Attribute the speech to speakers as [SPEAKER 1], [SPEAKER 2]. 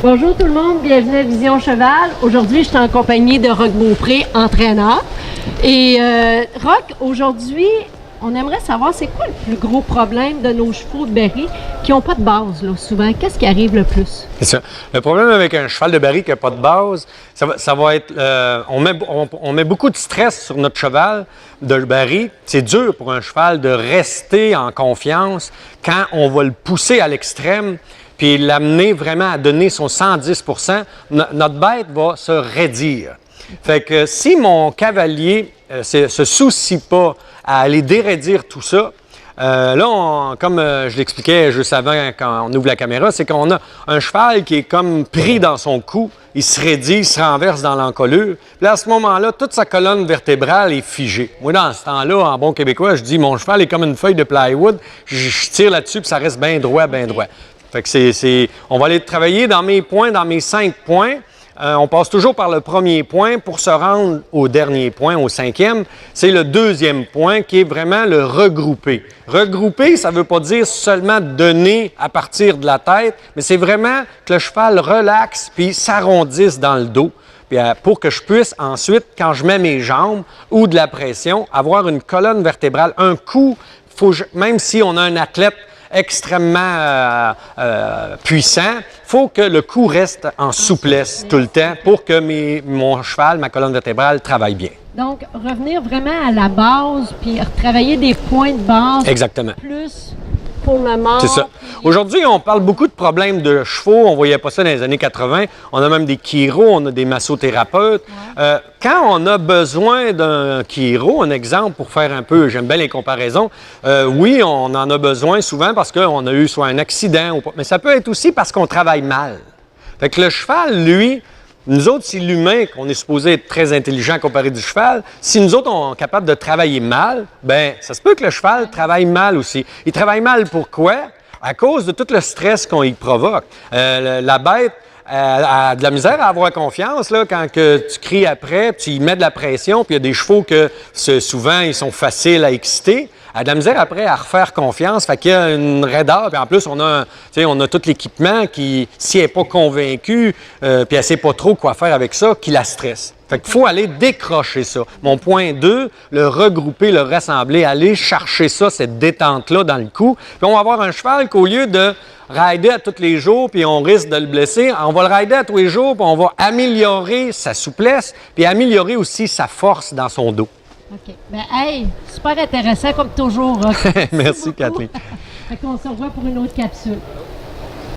[SPEAKER 1] Bonjour tout le monde, bienvenue à Vision Cheval. Aujourd'hui, je suis en compagnie de Roch Beaupré, entraîneur. Et Roch, aujourd'hui, on aimerait savoir c'est quoi le plus gros problème de nos chevaux de Berry qui n'ont pas de base, là, souvent. Qu'est-ce qui arrive le plus?
[SPEAKER 2] C'est ça. Le problème avec un cheval de Berry qui n'a pas de base, ça va être... on met beaucoup de stress sur notre cheval de Berry. C'est dur pour un cheval de rester en confiance quand on va le pousser à l'extrême puis l'amener vraiment à donner son 110 notre bête va se raidir. Fait que si mon cavalier se soucie pas à aller déraidir tout ça, là, comme je l'expliquais juste avant quand on ouvre la caméra, c'est qu'on a un cheval qui est comme pris dans son cou, il se raidit, il se renverse dans l'encolure. Puis là, à ce moment-là, toute sa colonne vertébrale est figée. Moi, dans ce temps-là, en bon québécois, je dis mon cheval est comme une feuille de plywood, je tire là-dessus puis ça reste bien droit, bien droit. Fait que on va aller travailler dans mes points, dans mes 5 points. On passe toujours par le premier point pour se rendre au dernier point, au 5e. C'est le 2e point qui est vraiment le regrouper. Regrouper, ça ne veut pas dire seulement donner à partir de la tête, mais c'est vraiment que le cheval relaxe puis s'arrondisse dans le dos. Puis, pour que je puisse ensuite, quand je mets mes jambes ou de la pression, avoir une colonne vertébrale, un cou, même si on a un athlète extrêmement puissant, il faut que le cou reste en souplesse tout le temps pour que mon cheval, ma colonne vertébrale, travaille bien.
[SPEAKER 1] Donc, revenir vraiment à la base, puis travailler des points de base.
[SPEAKER 2] Exactement.
[SPEAKER 1] Plus pour le moment.
[SPEAKER 2] C'est ça. Aujourd'hui, on parle beaucoup de problèmes de chevaux. On ne voyait pas ça dans les années 80. On a même des chiros, on a des massothérapeutes. Ouais. Quand on a besoin d'un chiro, un exemple pour faire un peu, j'aime bien les comparaisons, oui, on en a besoin souvent parce qu'on a eu soit un accident, ou pas, mais ça peut être aussi parce qu'on travaille mal. Fait que le cheval, lui, nous autres, si l'humain, qu'on est supposé être très intelligent comparé du cheval, si nous autres, on est capable de travailler mal, bien, ça se peut que le cheval travaille mal aussi. Il travaille mal pourquoi? À cause de tout le stress qu'on y provoque. La bête a de la misère à avoir confiance là, quand que tu cries après, tu y mets de la pression, puis il y a des chevaux que souvent, ils sont faciles à exciter. Elle a de la misère après à refaire confiance, fait qu'il y a une raideur, puis en plus, on a tout l'équipement qui, si elle n'est pas convaincue, puis elle ne sait pas trop quoi faire avec ça, qui la stresse. Fait qu'il faut aller décrocher ça. Mon point 2, le regrouper, le rassembler, aller chercher ça, cette détente-là dans le cou. Puis on va avoir un cheval qu'au lieu de rider à tous les jours, puis on risque de le blesser, on va le rider à tous les jours, puis on va améliorer sa souplesse, puis améliorer aussi sa force dans son dos.
[SPEAKER 1] OK. Bien, hey, super intéressant comme toujours.
[SPEAKER 2] Merci, Catherine.
[SPEAKER 1] Fait qu'on se revoit pour une autre capsule.